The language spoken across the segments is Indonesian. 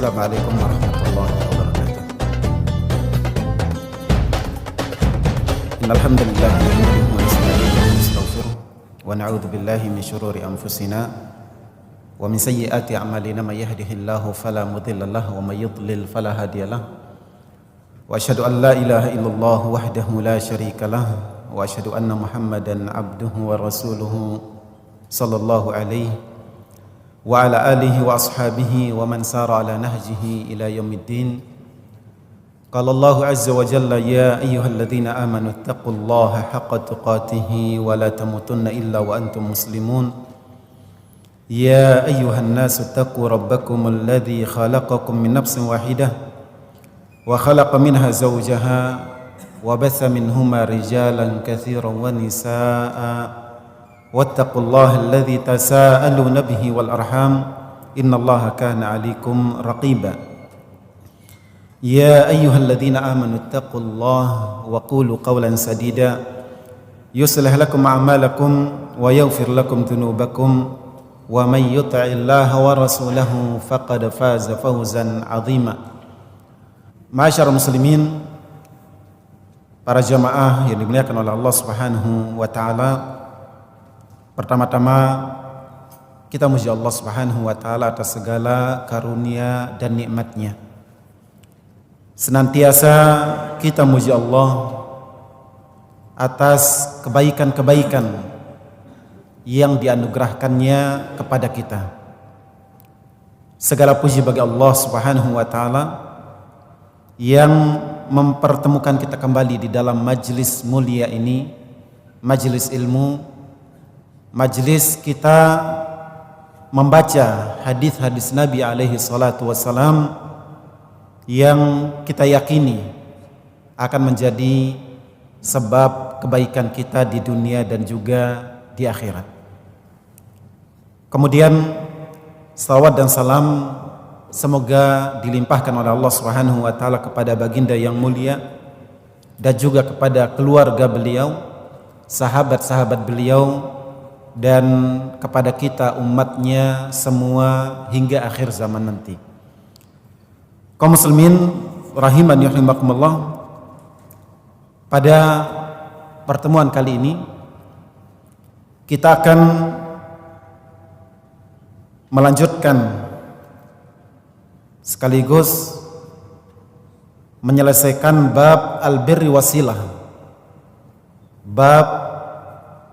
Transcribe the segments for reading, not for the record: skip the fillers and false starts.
Assalamualaikum warahmatullahi wabarakatuh. Innal hamdalillah nahmaduhu wa nasta'inuhu wa nastaghfiruh wa na'udzu billahi min shururi anfusina wa min sayyiati a'malina may yahdihillahu fala mudilla lahu wa may yudlil fala hadiya lahu. Wa asyhadu an la ilaha illallah wahdahu la syarika lah wa asyhadu anna Muhammadan abduhu wa rasuluhu sallallahu alaihi wa ala alihi wa ashabihi wa man sara ala nahjihi ila yaumiddin. Qala Allahu azza wa jalla ya ayyuhalladzina amanu taqullaha haqqa tuqatih wa la tamutunna illa wa antum muslimun. Ya ayyuhan nasu taqu rabbakum alladzi khalaqakum min nafsin wahidah wa khalaqa minha zawjaha wa batha minhuma rijalan katsiran wa nisaa'a wattaqullaha alladzi tasaaluna bihi wal arham innallaha kana 'alaikum raqiba. Ya ayyuhalladzina amanu taqullaha wa qulu qawlan sadida yuslih lakum a'malakum wa yaghfir lakum dhunubakum wa may yuti'illaha wa rasulahu faqad faza fawzan 'azima. Ma'asyiral muslimin, para jamaah yang dimuliakan oleh Allah Subhanahu wa taala, pertama-tama kita muji Allah Subhanahu wa taala atas segala karunia dan nikmatnya. Senantiasa kita muji Allah atas kebaikan-kebaikan yang dianugerahkannya kepada kita. Segala puji bagi Allah Subhanahu wa taala yang mempertemukan kita kembali di dalam majlis mulia ini, majlis ilmu, majlis kita membaca hadis-hadis Nabi alaihi salatu wassalam yang kita yakini akan menjadi sebab kebaikan kita di dunia dan juga di akhirat. Kemudian salawat dan salam semoga dilimpahkan oleh Allah Subhanahu wa taala kepada baginda yang mulia dan juga kepada keluarga beliau, sahabat-sahabat beliau, dan kepada kita umatnya semua hingga akhir zaman nanti. Kaum muslimin rahimani rahimakumullah, pada pertemuan kali ini kita akan melanjutkan sekaligus menyelesaikan bab al-birri wasilah, bab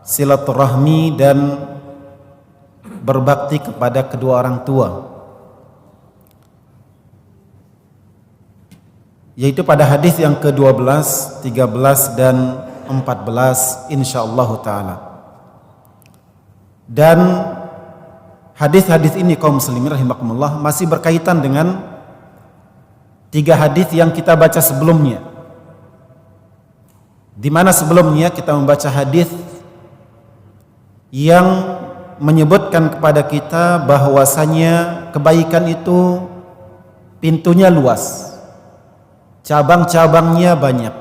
silaturahmi dan berbakti kepada kedua orang tua, yaitu pada hadis yang ke-12, 13 dan 14 insyaallah taala. Dan hadis-hadis ini kaum muslimin rahimakumullah masih berkaitan dengan 3 hadis yang kita baca sebelumnya, di mana sebelumnya kita membaca hadis yang menyebutkan kepada kita bahwasanya kebaikan itu pintunya luas, cabang-cabangnya banyak.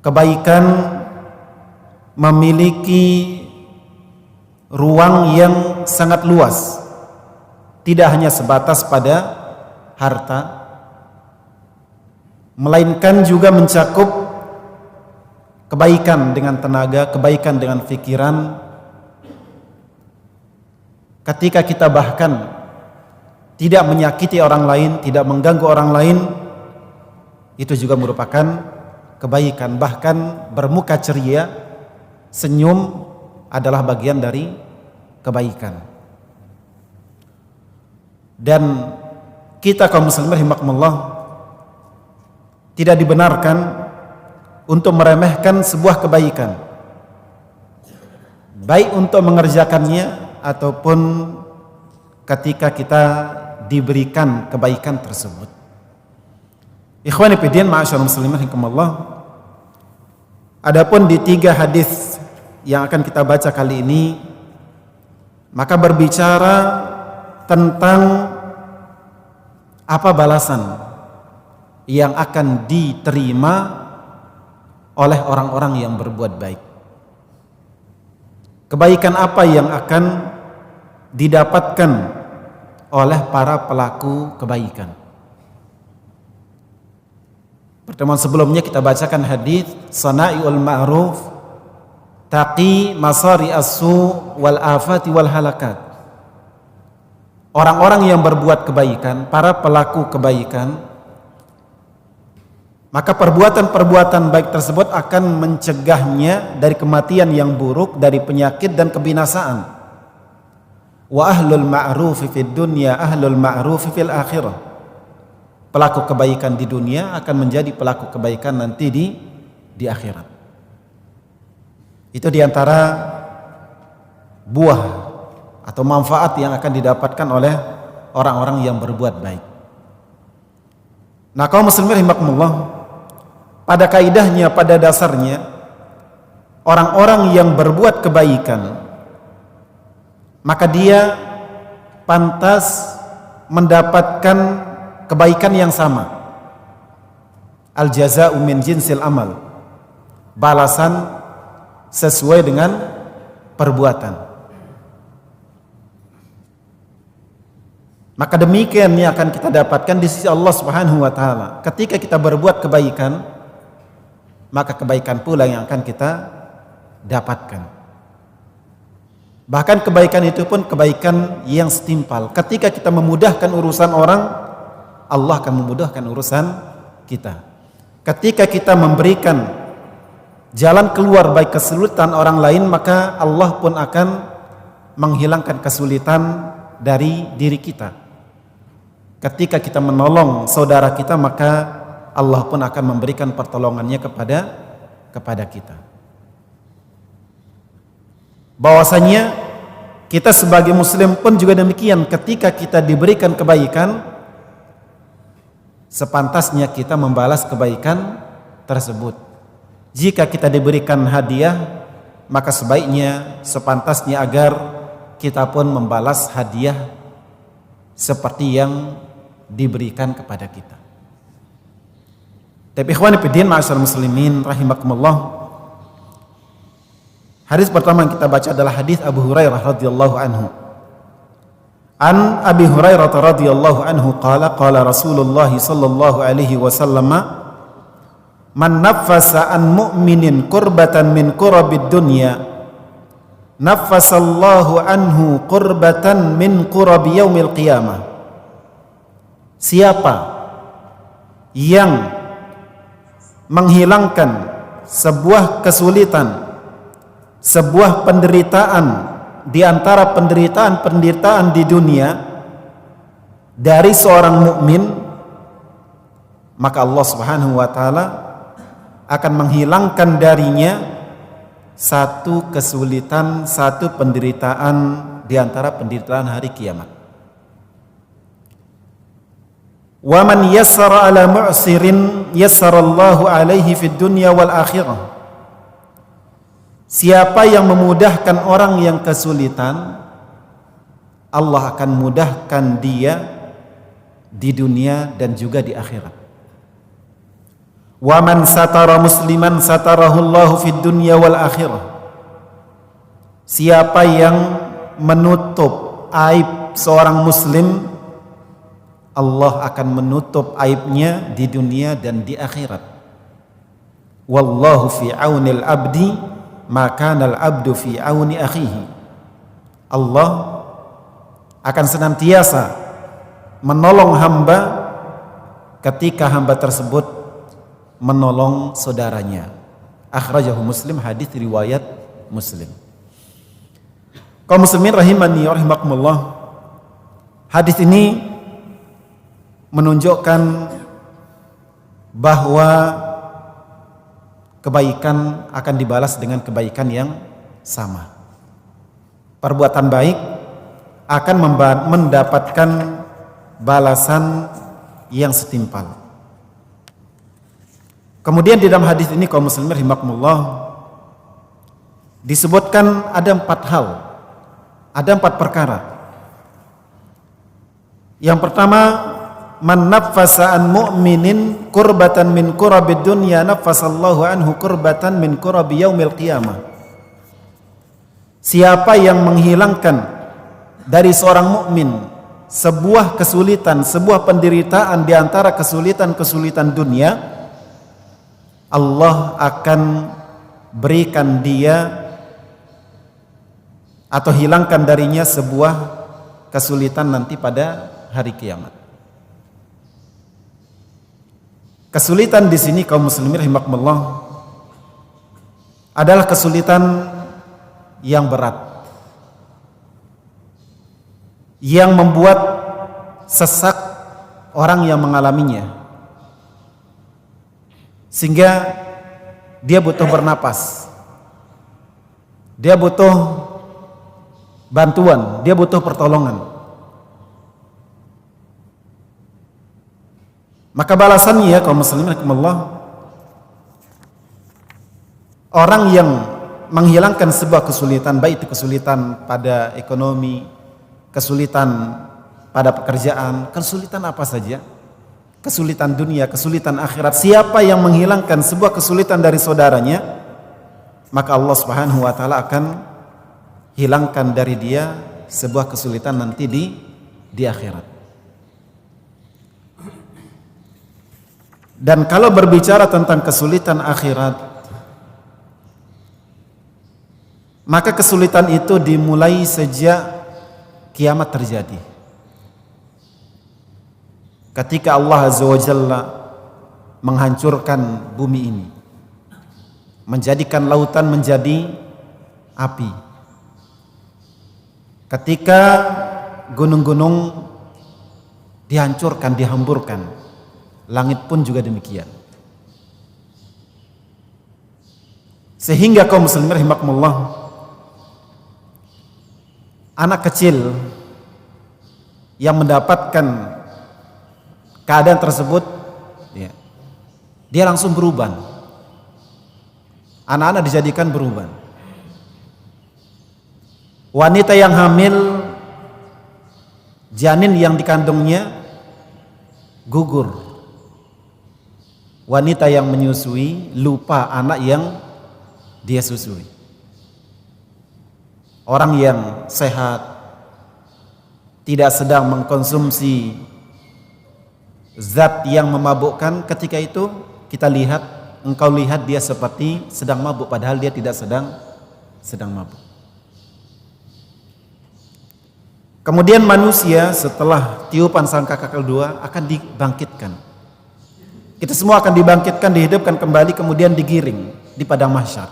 Kebaikan memiliki ruang yang sangat luas, tidak hanya sebatas pada harta, melainkan juga mencakup kebaikan dengan tenaga, kebaikan dengan pikiran. Ketika kita bahkan tidak menyakiti orang lain, tidak mengganggu orang lain, itu juga merupakan kebaikan. Bahkan bermuka ceria, senyum adalah bagian dari kebaikan. Dan kita kaum muslimin rahimakumullah tidak dibenarkan untuk meremehkan sebuah kebaikan, baik untuk mengerjakannya ataupun ketika kita diberikan kebaikan tersebut. Ikhwani fiddin, ma'asyiral muslimin rahimakumullah, adapun di 3 hadis yang akan kita baca kali ini, maka berbicara tentang apa balasan yang akan diterima oleh orang-orang yang berbuat baik. Kebaikan apa yang akan didapatkan oleh para pelaku kebaikan. Pertemuan sebelumnya kita bacakan hadis sana'iul ma'ruf taqi masari as-su wal afati wal halakat. Orang-orang yang berbuat kebaikan, para pelaku kebaikan, maka perbuatan-perbuatan baik tersebut akan mencegahnya dari kematian yang buruk, dari penyakit dan kebinasaan. Wa ahlul ma'rufi fid dunya ahlul ma'rufi fil akhirah. Pelaku kebaikan di dunia akan menjadi pelaku kebaikan nanti di akhirat. Itu diantara buah atau manfaat yang akan didapatkan oleh orang-orang yang berbuat baik. Nah, kaum muslimin rahimakumullah, pada kaidahnya, pada dasarnya, orang-orang yang berbuat kebaikan, maka dia pantas mendapatkan kebaikan yang sama. Al jaza'u min jinsil amal. Balasan sesuai dengan perbuatan. Maka demikian yang akan kita dapatkan di sisi Allah Subhanahu wa taala. Ketika kita berbuat kebaikan, maka kebaikan pula yang akan kita dapatkan. Bahkan kebaikan itu pun kebaikan yang setimpal. Ketika kita memudahkan urusan orang, Allah akan memudahkan urusan kita. Ketika kita memberikan jalan keluar baik kesulitan orang lain, maka Allah pun akan menghilangkan kesulitan dari diri kita. Ketika kita menolong saudara kita, maka Allah pun akan memberikan pertolongannya kepada kita. Bahwasanya kita sebagai muslim pun juga demikian. Ketika kita diberikan kebaikan, sepantasnya kita membalas kebaikan tersebut. Jika kita diberikan hadiah, maka sebaiknya, sepantasnya agar kita pun membalas hadiah seperti yang diberikan kepada kita. Tapi ikhwani fiddin, ma'asyiral muslimin rahimakumullah, hadis pertama yang kita baca adalah hadis Abu Hurairah radhiyallahu anhu. An Abi Hurairah radhiyallahu anhu qala qala Rasulullah sallallahu alaihi wasallam, man naffasa an mu'minin qurbatan min qurabid dunya naffasallahu anhu qurbatan min qurabi yaumil qiyamah. Siapa yang menghilangkan sebuah kesulitan, sebuah penderitaan di antara penderitaan-penderitaan di dunia dari seorang mukmin, maka Allah Subhanahu wa taala akan menghilangkan darinya satu kesulitan, satu penderitaan di antara penderitaan hari kiamat. Wa man yassara ala mu'sirin yassarallahu alaihi fid dunya wal akhirah. Siapa yang memudahkan orang yang kesulitan, Allah akan mudahkan dia di dunia dan juga di akhirat. Wa man satara musliman satarahullahu fid dunya wal akhirah. Siapa yang menutup aib seorang muslim, Allah akan menutup aibnya di dunia dan di akhirat. Wallahu fi aunil abdi maka al abdu fi auni akhihi. Allah akan senantiasa menolong hamba ketika hamba tersebut menolong saudaranya. Akhrajahu Muslim, hadis riwayat Muslim. Kaum muslimin rahimani wa rahimakumullah, hadis ini menunjukkan bahwa kebaikan akan dibalas dengan kebaikan yang sama. Perbuatan baik akan mendapatkan balasan yang setimpal. Kemudian di dalam hadis ini kaum muslimin rahimakumullah disebutkan ada 4 hal, ada 4 perkara. Yang pertama, man naffasa an mu'minin kurbatan min kurabid dunya naffasallahu anhu kurbatan min kurabi yaumil qiyamah. Siapa yang menghilangkan dari seorang mukmin sebuah kesulitan, sebuah penderitaan di antara kesulitan-kesulitan dunia, Allah akan berikan dia atau hilangkan darinya sebuah kesulitan nanti pada hari kiamat. Kesulitan di sini kaum muslimin rahimakumullah adalah kesulitan yang berat, yang membuat sesak orang yang mengalaminya, sehingga dia butuh bernapas, dia butuh bantuan, dia butuh pertolongan. Maka balasannya kaum muslimin rahimakumullah, orang yang menghilangkan sebuah kesulitan, baik itu kesulitan pada ekonomi, kesulitan pada pekerjaan, kesulitan apa saja, kesulitan dunia, kesulitan akhirat, siapa yang menghilangkan sebuah kesulitan dari saudaranya, maka Allah Subhanahu wa taala akan hilangkan dari dia sebuah kesulitan nanti di akhirat. Dan kalau berbicara tentang kesulitan akhirat, maka kesulitan itu dimulai sejak kiamat terjadi. Ketika Allah Azza wa Jalla menghancurkan bumi ini, menjadikan lautan menjadi api. Ketika gunung-gunung dihancurkan, dihamburkan, langit pun juga demikian. Sehingga kaum muslimin rahimakumullah, anak kecil yang mendapatkan keadaan tersebut, dia langsung beruban. Anak-anak dijadikan beruban. Wanita yang hamil, janin yang dikandungnya gugur. Wanita yang menyusui lupa anak yang dia susui. Orang yang sehat, tidak sedang mengkonsumsi zat yang memabukkan, ketika itu engkau lihat dia seperti sedang mabuk, padahal dia tidak sedang mabuk. Kemudian manusia setelah tiupan sangkakala kedua akan dibangkitkan. Kita semua akan dibangkitkan, dihidupkan kembali, kemudian digiring di padang mahsyar.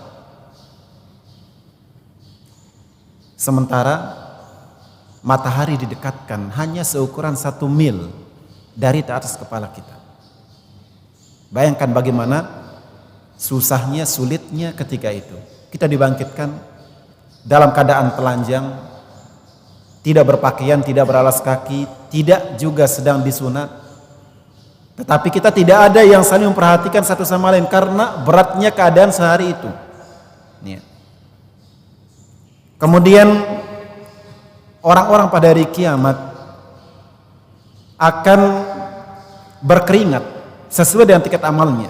Sementara matahari didekatkan hanya seukuran 1 mil dari atas kepala kita. Bayangkan bagaimana susahnya, sulitnya ketika itu. Kita dibangkitkan dalam keadaan telanjang, tidak berpakaian, tidak beralas kaki, tidak juga sedang disunat. Tetapi kita tidak ada yang saling memperhatikan satu sama lain karena beratnya keadaan sehari itu. Kemudian orang-orang pada hari kiamat akan berkeringat sesuai dengan tingkat amalnya.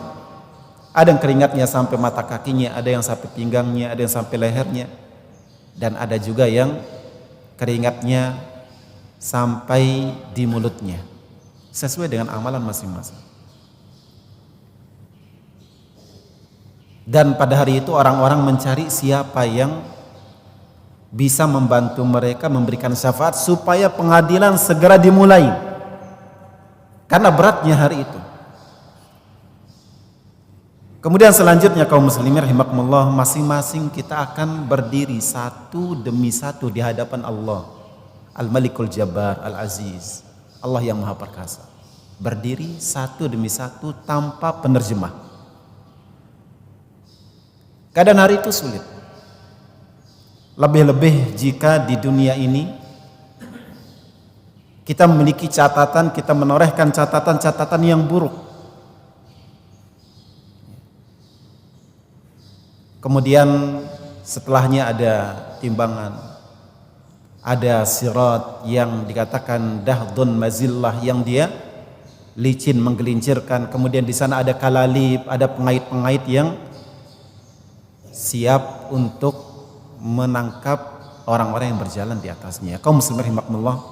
Ada yang keringatnya sampai mata kakinya, ada yang sampai pinggangnya, ada yang sampai lehernya, dan ada juga yang keringatnya sampai di mulutnya, sesuai dengan amalan masing-masing. Dan pada hari itu orang-orang mencari siapa yang bisa membantu mereka, memberikan syafaat supaya pengadilan segera dimulai, karena beratnya hari itu. Kemudian selanjutnya kaum muslimin rahimakumullah, masing-masing kita akan berdiri satu demi satu di hadapan Allah Al-Malikul Jabbar Al-Aziz, Allah yang Maha Perkasa. Berdiri satu demi satu tanpa penerjemah. Keadaan hari itu sulit. Lebih-lebih jika di dunia ini kita memiliki catatan, kita menorehkan catatan-catatan yang buruk. Kemudian setelahnya ada timbangan, ada sirat yang dikatakan dahdun mazillah, yang dia licin, menggelincirkan. Kemudian di sana ada kalalib, ada pengait-pengait yang siap untuk menangkap orang-orang yang berjalan di atasnya. Kaum muslimin rahimakumullah,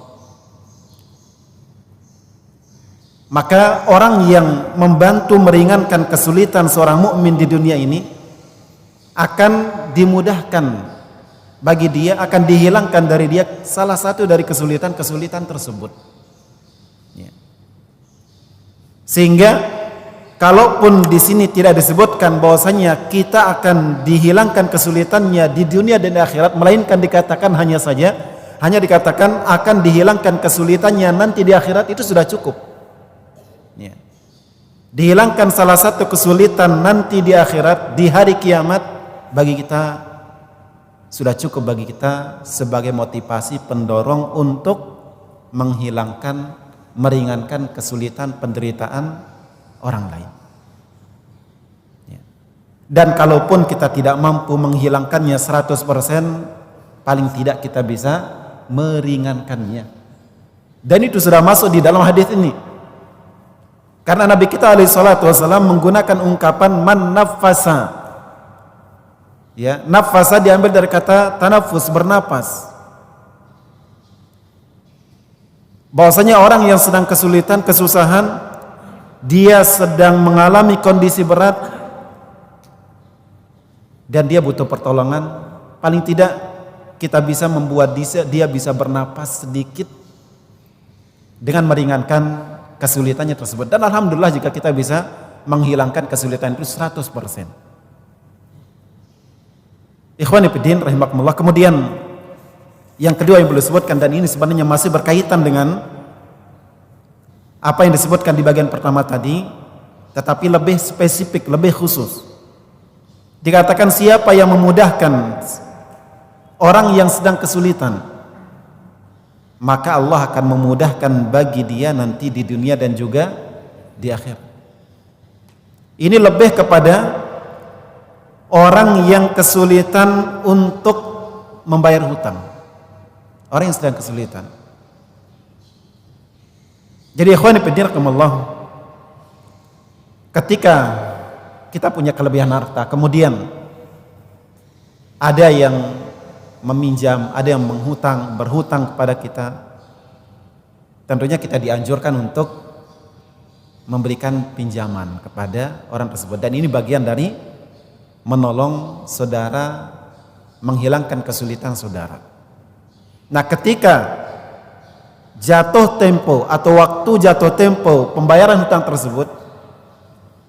Maka orang yang membantu meringankan kesulitan seorang mukmin di dunia ini akan dimudahkan bagi dia, akan dihilangkan dari dia salah satu dari kesulitan-kesulitan tersebut. Ya. Sehingga kalaupun di sini tidak disebutkan bahwasanya kita akan dihilangkan kesulitannya di dunia dan di akhirat, melainkan dikatakan hanya dikatakan akan dihilangkan kesulitannya nanti di akhirat, itu sudah cukup. Ya. Dihilangkan salah satu kesulitan nanti di akhirat, di hari kiamat, bagi kita sudah cukup, bagi kita sebagai motivasi pendorong untuk menghilangkan, meringankan kesulitan, penderitaan orang lain. Ya. Dan kalaupun kita tidak mampu menghilangkannya 100%, paling tidak kita bisa meringankannya. Dan itu sudah masuk di dalam hadis ini. Karena Nabi kita alaihi salatu wasallam menggunakan ungkapan man nafasa. Ya, nafasa diambil dari kata tanafus, bernapas. Bahwasanya orang yang sedang kesulitan, kesusahan, dia sedang mengalami kondisi berat dan dia butuh pertolongan, paling tidak kita bisa membuat dia bisa bernapas sedikit dengan meringankan kesulitannya tersebut. Dan alhamdulillah jika kita bisa menghilangkan kesulitan itu 100%. Ikhwani fiddin rahimakumullah. Kemudian yang kedua yang boleh disebutkan, dan ini sebenarnya masih berkaitan dengan apa yang disebutkan di bagian pertama tadi, tetapi lebih spesifik, lebih khusus. Dikatakan siapa yang memudahkan orang yang sedang kesulitan, maka Allah akan memudahkan bagi dia nanti di dunia dan juga di akhir. Ini lebih kepada orang yang kesulitan untuk membayar hutang, orang yang sedang kesulitan. Jadi ikhwani fillah rahimakumullah, ketika kita punya kelebihan harta, kemudian ada yang meminjam, ada yang berhutang kepada kita, tentunya kita dianjurkan untuk memberikan pinjaman kepada orang tersebut. Dan ini bagian dari menolong saudara, menghilangkan kesulitan saudara. Nah, ketika jatuh tempo atau waktu jatuh tempo pembayaran hutang tersebut,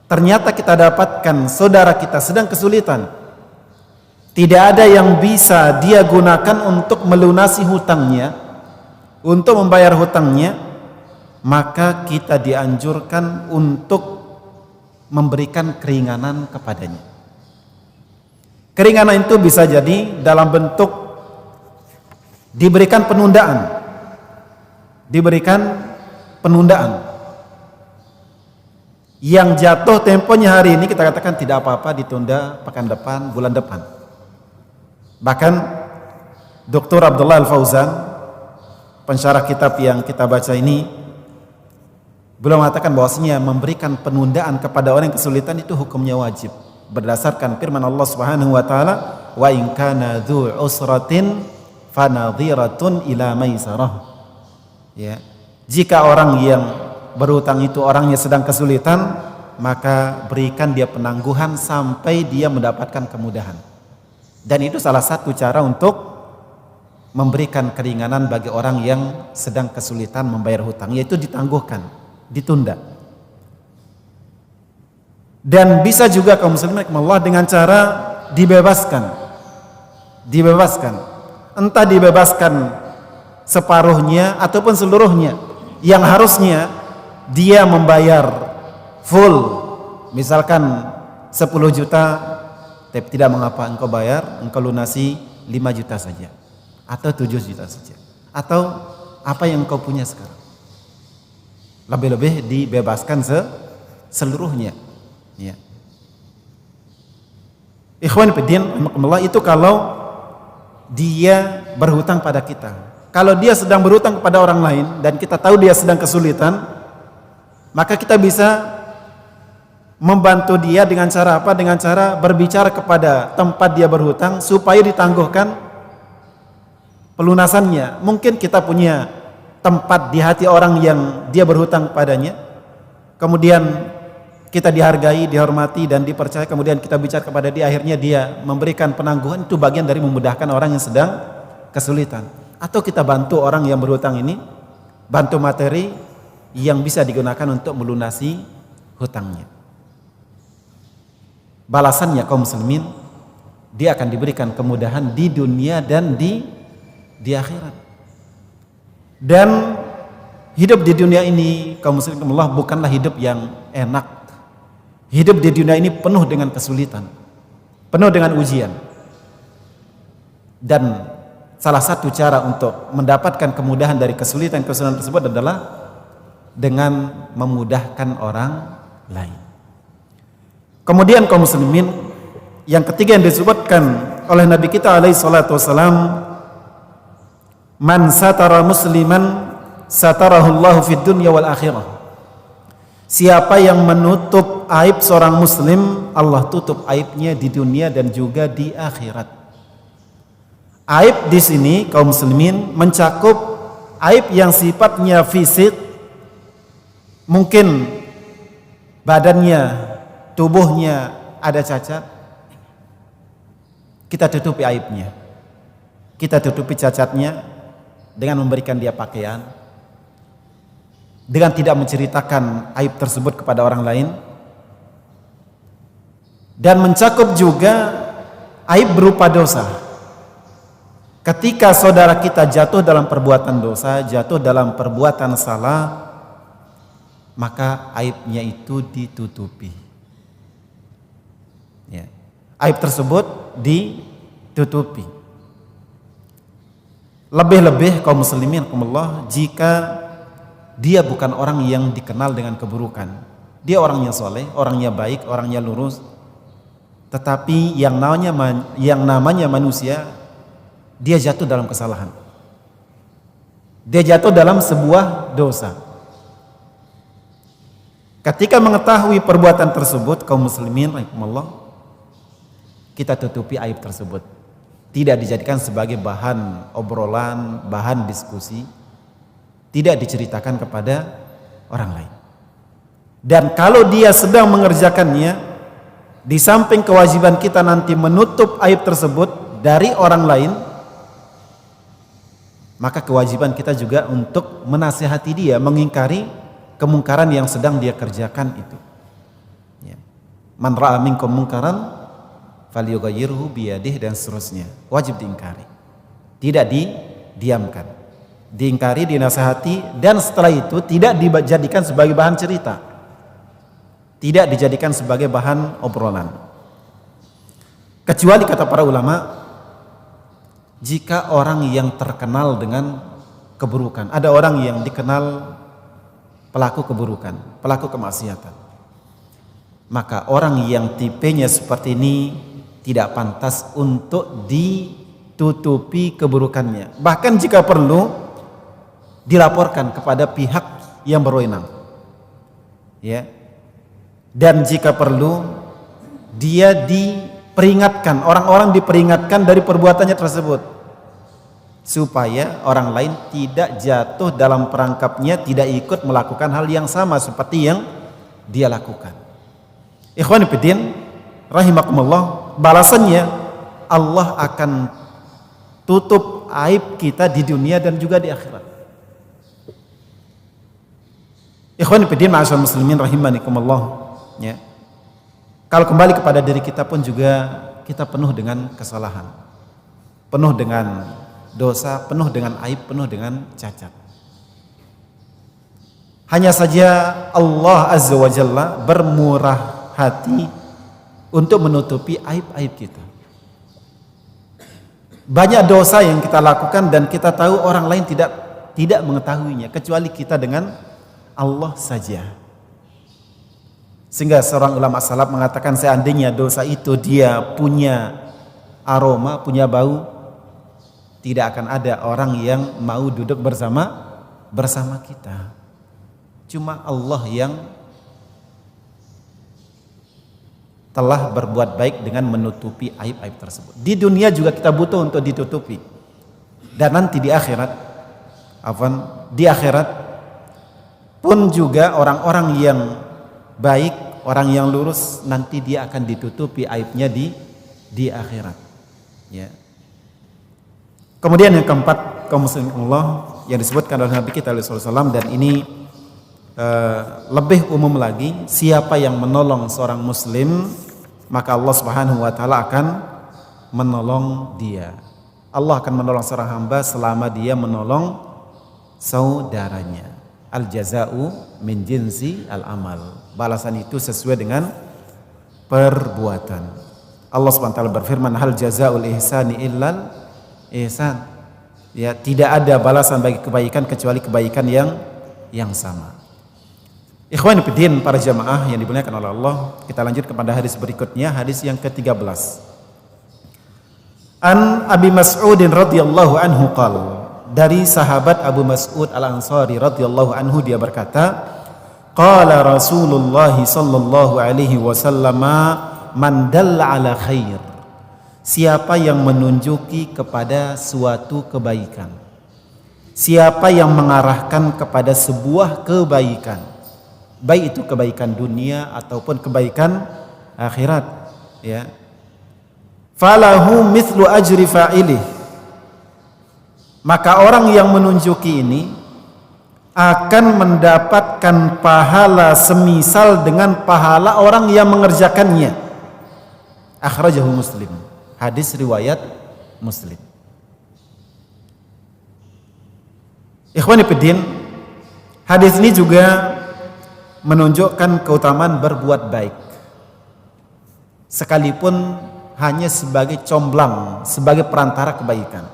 ternyata kita dapatkan saudara kita sedang kesulitan, tidak ada yang bisa dia gunakan untuk melunasi hutangnya, untuk membayar hutangnya, maka kita dianjurkan untuk memberikan keringanan kepadanya. Keringanan itu bisa jadi dalam bentuk diberikan penundaan. Yang jatuh temponya hari ini kita katakan tidak apa-apa, ditunda pekan depan, bulan depan. Bahkan Dr. Abdullah Al-Fauzan, pensyarah kitab yang kita baca ini, beliau mengatakan bahwasanya memberikan penundaan kepada orang yang kesulitan itu hukumnya wajib, berdasarkan firman Allah Subhanahu wa taala, wa in kana dzu usratin fanadhiratun ila maisarah. Ya, jika orang yang berhutang itu orangnya sedang kesulitan, maka berikan dia penangguhan sampai dia mendapatkan kemudahan. Dan itu salah satu cara untuk memberikan keringanan bagi orang yang sedang kesulitan membayar hutang, yaitu ditangguhkan, ditunda. Dan bisa juga kaum muslimin rahimakumullah dengan cara dibebaskan. Entah dibebaskan separuhnya ataupun seluruhnya, yang harusnya dia membayar full, misalkan 10 juta, tapi tidak mengapa engkau bayar, engkau lunasi 5 juta saja atau 7 juta saja, atau apa yang engkau punya sekarang, lebih-lebih dibebaskan seluruhnya. Ya. Ikhwan fillah, itu kalau dia berhutang pada kita. Kalau dia sedang berhutang kepada orang lain dan kita tahu dia sedang kesulitan, maka kita bisa membantu dia dengan cara apa? Dengan cara berbicara kepada tempat dia berhutang supaya ditangguhkan pelunasannya. Mungkin kita punya tempat di hati orang yang dia berhutang padanya, kemudian kita dihargai, dihormati dan dipercaya, kemudian kita bicara kepada dia, akhirnya dia memberikan penangguhan, itu bagian dari memudahkan orang yang sedang kesulitan. Atau kita bantu orang yang berhutang ini, bantu materi yang bisa digunakan untuk melunasi hutangnya. Balasannya kaum muslimin, dia akan diberikan kemudahan di dunia dan di akhirat. Dan hidup di dunia ini kaum muslimin Allah bukanlah hidup yang enak. Hidup di dunia ini penuh dengan kesulitan, penuh dengan ujian. Dan salah satu cara untuk mendapatkan kemudahan dari kesulitan-kesulitan tersebut adalah dengan memudahkan orang lain. Kemudian kaum muslimin, yang ketiga yang disebutkan oleh Nabi kita alaihi salatu wasalam, man satara musliman satarahullahu fid dunya wal akhirah. Siapa yang menutup aib seorang muslim, Allah tutup aibnya di dunia dan juga di akhirat. Aib di sini kaum muslimin mencakup aib yang sifatnya fisik, mungkin badannya, tubuhnya ada cacat, kita tutupi aibnya. Kita tutupi cacatnya dengan memberikan dia pakaian, dengan tidak menceritakan aib tersebut kepada orang lain, dan mencakup juga aib berupa dosa. Ketika saudara kita jatuh dalam perbuatan dosa, jatuh dalam perbuatan salah, maka aibnya itu ditutupi. Ya. Aib tersebut ditutupi. Lebih-lebih kaum muslimin Allah, jika dia bukan orang yang dikenal dengan keburukan, dia orangnya soleh, orangnya baik, orangnya lurus, tetapi yang namanya manusia, dia jatuh dalam kesalahan, dia jatuh dalam sebuah dosa. Ketika mengetahui perbuatan tersebut, kaum muslimin rahimakumullah, kita tutupi aib tersebut, tidak dijadikan sebagai bahan obrolan, bahan diskusi, tidak diceritakan kepada orang lain. Dan kalau dia sedang mengerjakannya, di samping kewajiban kita nanti menutup aib tersebut dari orang lain, maka kewajiban kita juga untuk menasihati dia, mengingkari kemungkaran yang sedang dia kerjakan itu. Ya. Man ra'a minkum munkaran falyughayyirhu biyadihi, dan seterusnya. Wajib diingkari, tidak didiamkan. Diingkari, dinasihati, dan setelah itu tidak dijadikan sebagai bahan cerita, tidak dijadikan sebagai bahan obrolan. Kecuali kata para ulama, jika orang yang terkenal dengan keburukan, ada orang yang dikenal pelaku keburukan, pelaku kemaksiatan, maka orang yang tipenya seperti ini tidak pantas untuk ditutupi keburukannya. Bahkan jika perlu dilaporkan kepada pihak yang berwenang, ya. Dan jika perlu dia diperingatkan, orang-orang diperingatkan dari perbuatannya tersebut, supaya orang lain tidak jatuh dalam perangkapnya, tidak ikut melakukan hal yang sama seperti yang dia lakukan. Ikhwan fillah rahimakumullah, balasannya Allah akan tutup aib kita di dunia dan juga di akhirat. Ikhwan fillah ma'asyiral muslimin rahimanikumullah, ya. Kalau kembali kepada diri kita pun juga kita penuh dengan kesalahan, penuh dengan dosa, penuh dengan aib, penuh dengan cacat. Hanya saja Allah Azza wa Jalla bermurah hati untuk menutupi aib-aib kita. Banyak dosa yang kita lakukan dan kita tahu orang lain tidak mengetahuinya kecuali kita dengan Allah saja. Sehingga seorang ulama salaf mengatakan, seandainya dosa itu dia punya aroma, punya bau, tidak akan ada orang yang mau duduk bersama kita. Cuma Allah yang telah berbuat baik dengan menutupi aib-aib tersebut. Di dunia juga kita butuh untuk ditutupi. Dan nanti di akhirat pun juga orang-orang yang baik, orang yang lurus, nanti dia akan ditutupi aibnya di akhirat. Ya. Kemudian yang keempat, kaum muslimin Allah, yang disebutkan oleh Nabi kita SAW, dan ini lebih umum lagi, siapa yang menolong seorang muslim, maka Allah Subhanahu wa taala akan menolong dia. Allah akan menolong seorang hamba selama dia menolong saudaranya. Al jaza'u min jinsi al amal. Balasan itu sesuai dengan perbuatan. Allah Subhanahu wa taala berfirman, hal jazaa'ul ihsani illal ihsan. Ya, tidak ada balasan bagi kebaikan kecuali kebaikan yang sama. Ikhwan fillah, para jamaah yang dimuliakan oleh Allah, kita lanjut kepada hadis berikutnya, hadis yang ke-13. An Abi Mas'udin radhiyallahu anhu qala, dari sahabat Abu Mas'ud Al-Ansari radhiyallahu anhu, dia berkata, qala Rasulullah sallallahu alaihi wasallam, man dalla ala khair, siapa yang menunjuki kepada suatu kebaikan, siapa yang mengarahkan kepada sebuah kebaikan, baik itu kebaikan dunia ataupun kebaikan akhirat, ya, falahu mithlu ajri fa'ilih, maka orang yang menunjuki ini akan mendapatkan pahala semisal dengan pahala orang yang mengerjakannya. Akhrajahu Muslim, hadis riwayat Muslim. Ikhwani fiddin, hadis ini juga menunjukkan keutamaan berbuat baik, sekalipun hanya sebagai comblang, sebagai perantara kebaikan.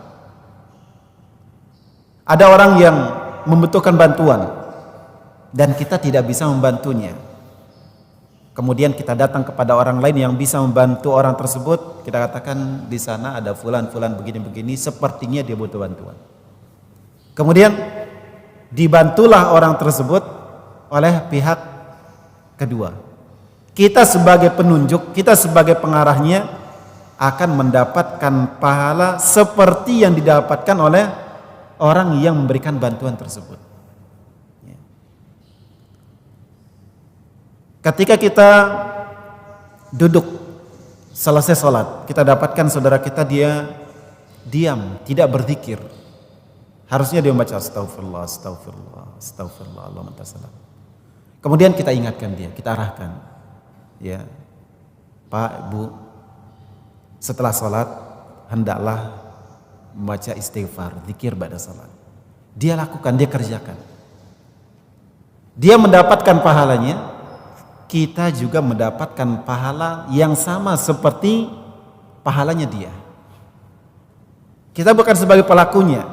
Ada orang yang membutuhkan bantuan dan kita tidak bisa membantunya, kemudian kita datang kepada orang lain yang bisa membantu orang tersebut, kita katakan di sana ada fulan begini-begini, sepertinya dia butuh bantuan. Kemudian dibantulah orang tersebut oleh pihak kedua. Kita sebagai penunjuk, kita sebagai pengarahnya akan mendapatkan pahala seperti yang didapatkan oleh orang yang memberikan bantuan tersebut. Ketika kita duduk selesai sholat, kita dapatkan saudara kita dia diam, tidak berzikir. Harusnya dia membaca astagfirullah, astagfirullah, astagfirullah, Allahumma tasalam. Kemudian kita ingatkan dia, kita arahkan, ya Pak, Bu, setelah sholat hendaklah membaca istighfar, zikir pada sholat. Dia lakukan, dia kerjakan, dia mendapatkan pahalanya, kita juga mendapatkan pahala yang sama seperti pahalanya dia. Kita bukan sebagai pelakunya,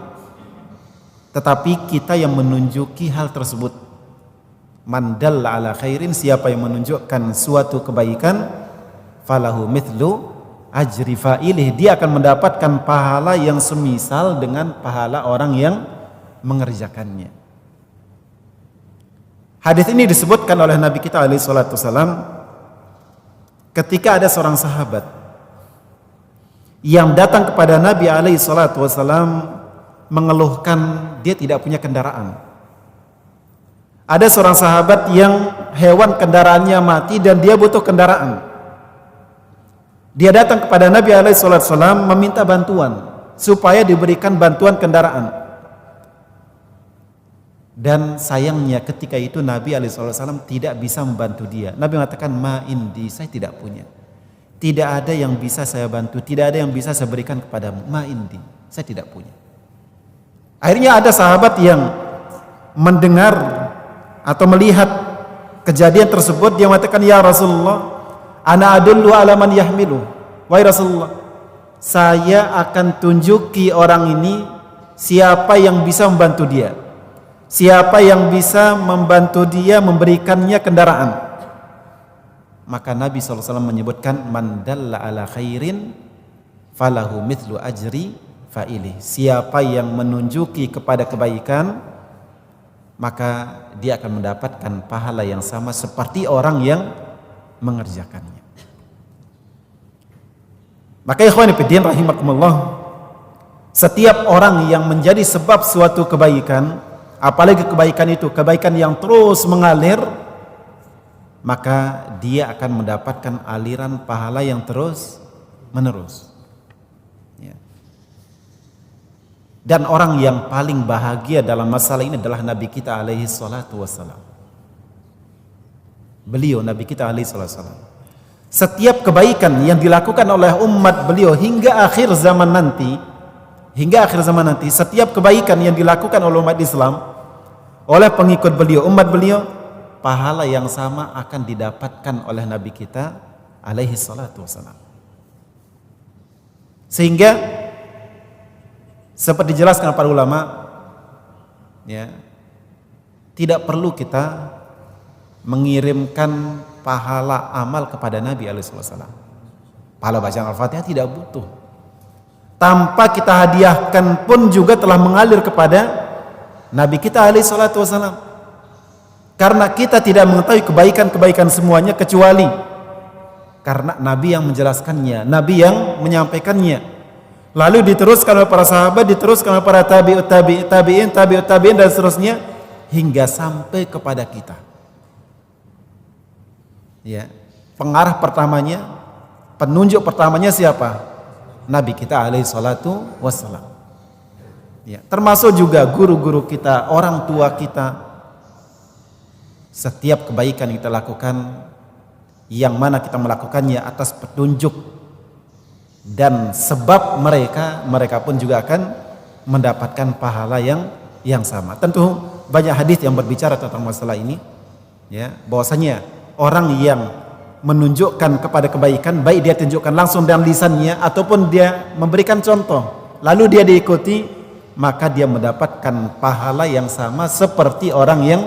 tetapi kita yang menunjuki hal tersebut. Man dalla ala khairin, siapa yang menunjukkan suatu kebaikan, falahu mithlu ajri fa'ilih, dia akan mendapatkan pahala yang semisal dengan pahala orang yang mengerjakannya. Hadis ini disebutkan oleh Nabi kita alaihi salatu wasalam ketika ada seorang sahabat yang datang kepada Nabi alaihi salatu wasalam mengeluhkan dia tidak punya kendaraan. Ada seorang sahabat yang hewan kendaraannya mati dan dia butuh kendaraan. Dia datang kepada Nabi SAW meminta bantuan supaya diberikan bantuan kendaraan. Dan sayangnya ketika itu Nabi SAW tidak bisa membantu dia. Nabi mengatakan, ma indi, saya tidak punya. Tidak ada yang bisa saya bantu, tidak ada yang bisa saya berikan kepadamu. Ma indi, saya tidak punya. Akhirnya ada sahabat yang mendengar atau melihat kejadian tersebut, dia mengatakan, ya Rasulullah, ana adullu ala man yahmilu. Wahai Rasulullah, saya akan tunjuki orang ini siapa yang bisa membantu dia, siapa yang bisa membantu dia memberikannya kendaraan. Maka Nabi SAW menyebutkan, man dalla ala khairin falahu mithlu ajri fa'ilih, siapa yang menunjuki kepada kebaikan, maka dia akan mendapatkan pahala yang sama seperti orang yang mengerjakannya. Maka ikhwan fillah rahimakumullah, setiap orang yang menjadi sebab suatu kebaikan, apalagi kebaikan itu kebaikan yang terus mengalir, maka dia akan mendapatkan aliran pahala yang terus menerus. Ya. Dan orang yang paling bahagia dalam masalah ini adalah Nabi kita alaihi salatu wassalam. Beliau, Nabi kita alaihi salatu wassalam, setiap kebaikan yang dilakukan oleh umat beliau hingga akhir zaman nanti, setiap kebaikan yang dilakukan oleh umat Islam, oleh pengikut beliau, umat beliau, pahala yang sama akan didapatkan oleh Nabi kita alaihi salatu wassalam. Sehingga seperti dijelaskan para ulama, ya, tidak perlu kita mengirimkan pahala amal kepada Nabi alaihi wasallam. Pahala bacaan Al-Fatihah tidak butuh. Tanpa kita hadiahkan pun juga telah mengalir kepada Nabi kita alaihi salatu wasallam. Karena kita tidak mengetahui kebaikan-kebaikan semuanya kecuali karena Nabi yang menjelaskannya, Nabi yang menyampaikannya. Lalu diteruskan oleh para sahabat, diteruskan oleh para tabi'in dan seterusnya hingga sampai kepada kita. Ya, pengarah pertamanya, penunjuk pertamanya siapa? Nabi kita alaihi salatu wassalam. Ya, termasuk juga guru-guru kita, orang tua kita. Setiap kebaikan yang kita lakukan, yang mana kita melakukannya atas petunjuk dan sebab mereka pun juga akan mendapatkan pahala yang sama. Tentu banyak hadis yang berbicara tentang masalah ini, ya, bahwasanya orang yang menunjukkan kepada kebaikan, baik dia tunjukkan langsung dengan lisannya ataupun dia memberikan contoh, lalu dia diikuti, maka dia mendapatkan pahala yang sama seperti orang yang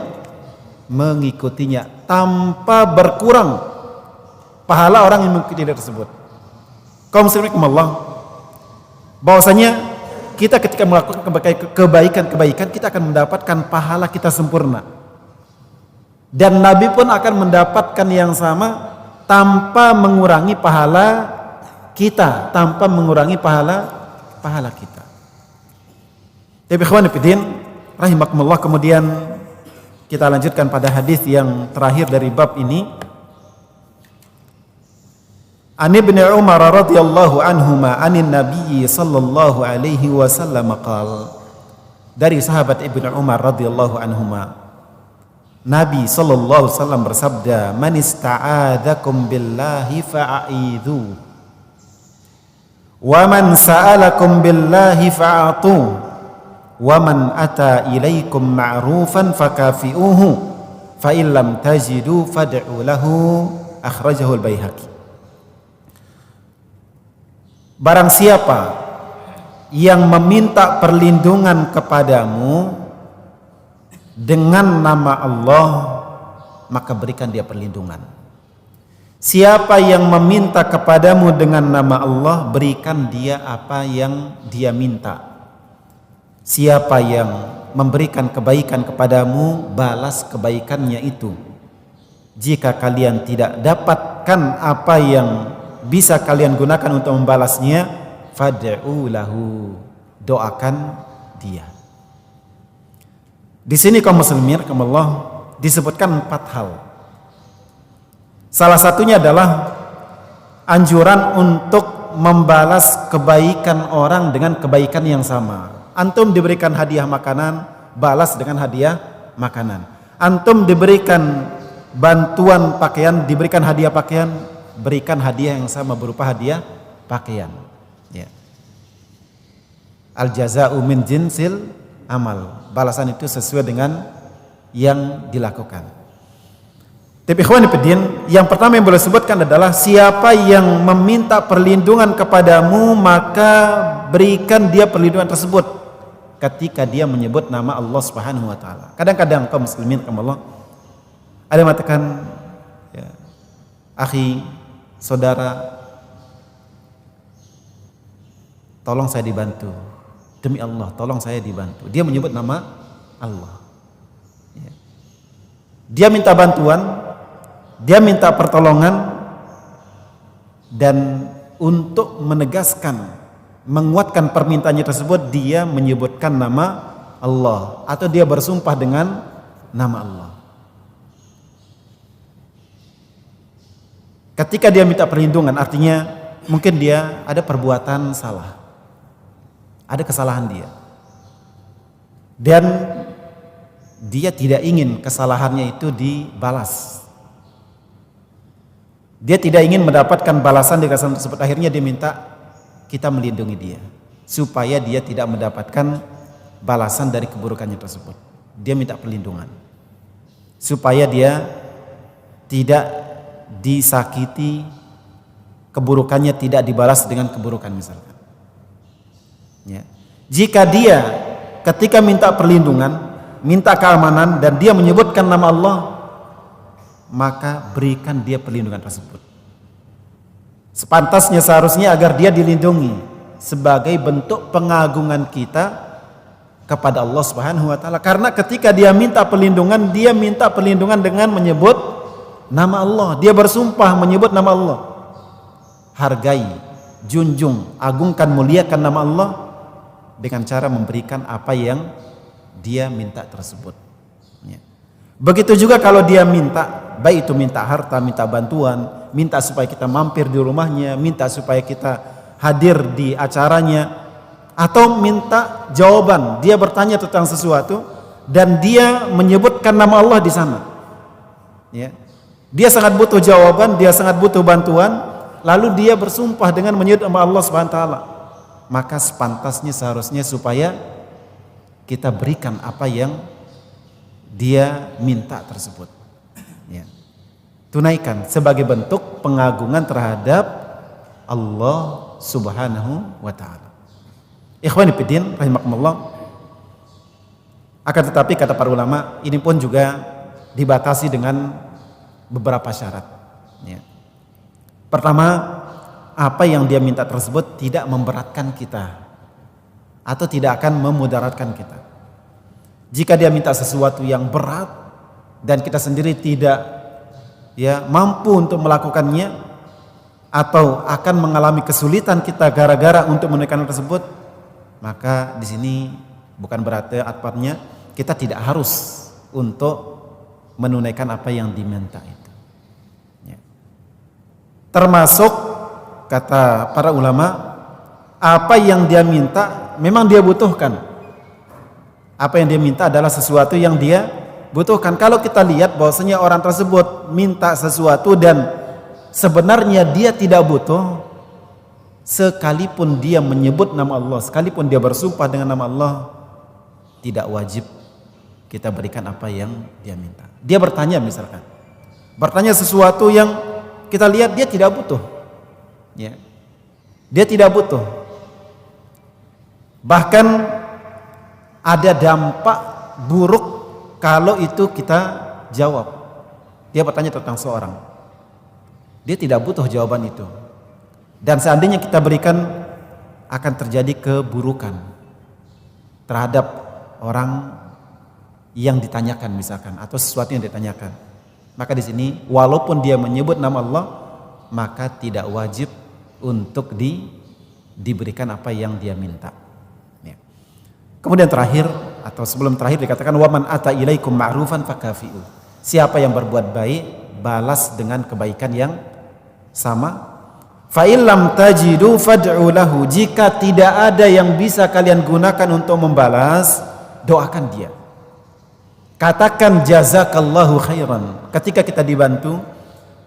mengikutinya tanpa berkurang pahala orang yang mengikuti dia tersebut. Kaum muslimin Allah, bahwasanya kita ketika melakukan kebaikan kita akan mendapatkan pahala kita sempurna. Dan Nabi pun akan mendapatkan yang sama tanpa mengurangi pahala kita, kita. Tapi ikhwan fillah rahimakumullah, kemudian kita lanjutkan pada hadis yang terakhir dari bab ini. An Ibnu Umar radhiyallahu anhuma anin Nabi sallallahu alaihi wasallam qala, dari sahabat Ibnu Umar radhiyallahu anhuma, Nabi sallallahu alaihi wasallam bersabda, man ista'adzakum billahi fa'idhu wa man sa'alakum billahi fa'atu wa man ata ilaikum ma'rufan fakafi'uhu fa illam tajidu fad'u lahu, akhrajahu al-Baihaqi. Barang siapa yang meminta perlindungan kepadamu dengan nama Allah, maka berikan dia perlindungan. Siapa yang meminta kepadamu dengan nama Allah, berikan dia apa yang dia minta. Siapa yang memberikan kebaikan kepadamu, balas kebaikannya itu. Jika kalian tidak dapatkan apa yang bisa kalian gunakan untuk membalasnya, fad'u lahu, doakan dia. Di sini kaum muslimin rahimakumullah disebutkan 4 hal. Salah satunya adalah anjuran untuk membalas kebaikan orang dengan kebaikan yang sama. Antum diberikan hadiah makanan, balas dengan hadiah makanan. Antum diberikan bantuan pakaian, diberikan hadiah pakaian, berikan hadiah yang sama berupa hadiah pakaian. Ya. Al jaza'u min jinsil amal. Balasan itu sesuai dengan yang dilakukan. Tapi ikhwan fillah, yang pertama yang boleh sebutkan adalah siapa yang meminta perlindungan kepadamu, maka berikan dia perlindungan tersebut ketika dia menyebut nama Allah Subhanahu wa taala. Kadang-kadang kaum muslimin Allah ada yang mengatakan, ya, akhi, saudara, tolong saya dibantu. Demi Allah, tolong saya dibantu. Dia menyebut nama Allah. Ya. Dia minta bantuan, dia minta pertolongan, dan untuk menegaskan, menguatkan permintaannya tersebut, dia menyebutkan nama Allah atau dia bersumpah dengan nama Allah. Ketika dia minta perlindungan, artinya mungkin dia ada perbuatan salah, ada kesalahan dia, dan dia tidak ingin kesalahannya itu dibalas. Dia tidak ingin mendapatkan balasan dari kesalahan tersebut. Akhirnya dia minta kita melindungi dia supaya dia tidak mendapatkan balasan dari keburukannya tersebut. Dia minta perlindungan supaya dia tidak disakiti, keburukannya tidak dibalas dengan keburukan misalkan. Ya. Jika dia ketika minta perlindungan, minta keamanan dan dia menyebutkan nama Allah, maka berikan dia perlindungan tersebut. Sepantasnya seharusnya agar dia dilindungi sebagai bentuk pengagungan kita kepada Allah Subhanahu wa taala. Karena ketika dia minta perlindungan dengan menyebut nama Allah. Dia bersumpah menyebut nama Allah. Hargai, junjung, agungkan, muliakan nama Allah dengan cara memberikan apa yang dia minta tersebut. Ya. Begitu juga kalau dia minta, baik itu minta harta, minta bantuan, minta supaya kita mampir di rumahnya, minta supaya kita hadir di acaranya, atau minta jawaban. Dia bertanya tentang sesuatu dan dia menyebutkan nama Allah di sana. Ya. Dia sangat butuh jawaban, dia sangat butuh bantuan, lalu dia bersumpah dengan menyebut nama Allah Subhanahu wa taala. Maka sepantasnya seharusnya supaya kita berikan apa yang dia minta tersebut. Ya. Tunaikan sebagai bentuk pengagungan terhadap Allah Subhanahu wa taala. Ikhwani fiddin rahimakumullah. Akan tetapi kata para ulama, ini pun juga dibatasi dengan beberapa syarat. Ya. Pertama, apa yang dia minta tersebut tidak memberatkan kita atau tidak akan memudaratkan kita. Jika dia minta sesuatu yang berat dan kita sendiri tidak mampu untuk melakukannya atau akan mengalami kesulitan kita gara-gara untuk menunaikan tersebut, maka di sini bukan berarti artinya kita tidak harus untuk menunaikan apa yang diminta itu. Ya. Termasuk kata para ulama, apa yang dia minta memang dia butuhkan. Apa yang dia minta adalah sesuatu yang dia butuhkan. Kalau kita lihat bahwasanya orang tersebut minta sesuatu dan sebenarnya dia tidak butuh, sekalipun dia menyebut nama Allah, sekalipun dia bersumpah dengan nama Allah, tidak wajib kita berikan apa yang dia minta. Dia bertanya misalkan, bertanya sesuatu yang kita lihat dia tidak butuh, ya. Dia tidak butuh. Bahkan ada dampak buruk kalau itu kita jawab. Dia bertanya tentang seorang, dia tidak butuh jawaban itu, dan seandainya kita berikan akan terjadi keburukan terhadap orang yang ditanyakan misalkan, atau sesuatu yang ditanyakan. Maka di sini walaupun dia menyebut nama Allah, maka tidak wajib untuk diberikan apa yang dia minta. Ya. Kemudian terakhir atau sebelum terakhir dikatakan waman ata ilaikum ma'rufan fakafi'u. Siapa yang berbuat baik, balas dengan kebaikan yang sama. Fa illam tajidu fad'u lahu. Jika tidak ada yang bisa kalian gunakan untuk membalas, doakan dia. Katakan jazakallahu khairan. Ketika kita dibantu,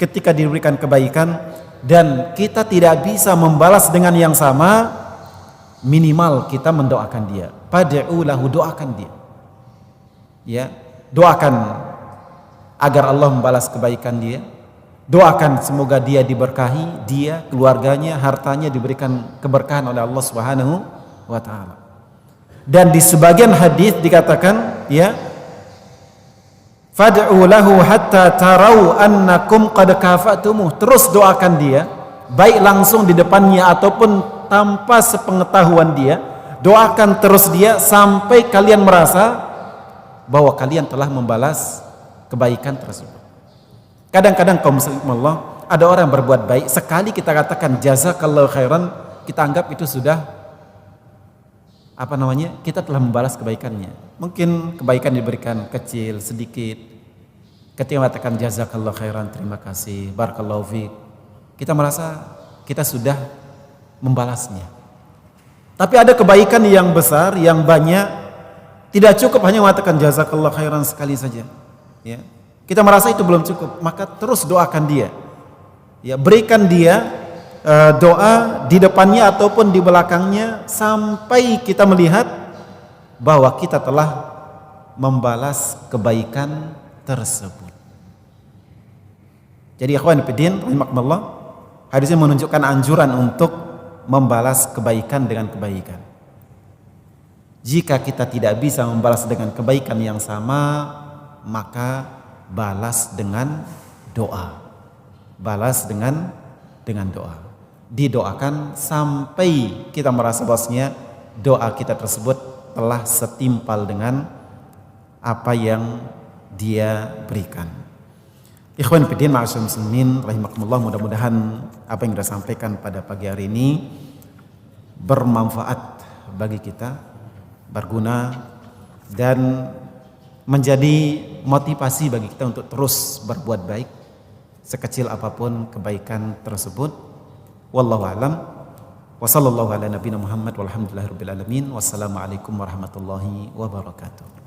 ketika diberikan kebaikan dan kita tidak bisa membalas dengan yang sama, minimal kita mendoakan dia. Fad'u lahu, doakan dia. Ya, doakan agar Allah membalas kebaikan dia. Doakan semoga dia diberkahi, dia, keluarganya, hartanya diberikan keberkahan oleh Allah Subhanahu wa taala. Dan di sebagian hadis dikatakan, ya, fad'u lahu hatta tarau annakum qad kafa'tumuh. Terus doakan dia, baik langsung di depannya ataupun tanpa sepengetahuan dia. Doakan terus dia sampai kalian merasa bahwa kalian telah membalas kebaikan tersebut. Kadang-kadang kaum muslimin Allah, ada orang yang berbuat baik, sekali kita katakan jazakallahu khairan, kita anggap itu sudah kita telah membalas kebaikannya. Mungkin kebaikan diberikan kecil, sedikit. Ketika mengatakan jazakallahu khairan, terima kasih, barakallahu fiik, kita merasa kita sudah membalasnya. Tapi ada kebaikan yang besar, yang banyak, tidak cukup hanya mengatakan jazakallah khairan sekali saja. Ya. Kita merasa itu belum cukup, maka terus doakan dia. Ya, berikan dia doa di depannya ataupun di belakangnya sampai kita melihat bahwa kita telah membalas kebaikan tersebut. Jadi ikhwan fillah rahimakumullah, hadisnya menunjukkan anjuran untuk membalas kebaikan dengan kebaikan. Jika kita tidak bisa membalas dengan kebaikan yang sama, maka balas dengan doa. Balas dengan doa. Didoakan sampai kita merasa bahwasanya doa kita tersebut telah setimpal dengan apa yang dia berikan. Ikhwan fillah ma'asyiral muslimin rahimakumullah, mudah-mudahan apa yang kita sampaikan pada pagi hari ini bermanfaat bagi kita, berguna dan menjadi motivasi bagi kita untuk terus berbuat baik sekecil apapun kebaikan tersebut. Wallahu a'lam. Wa sallallahu ala nabiyina Muhammad walhamdulillahirabbil alamin. Wassalamualaikum warahmatullahi wabarakatuh.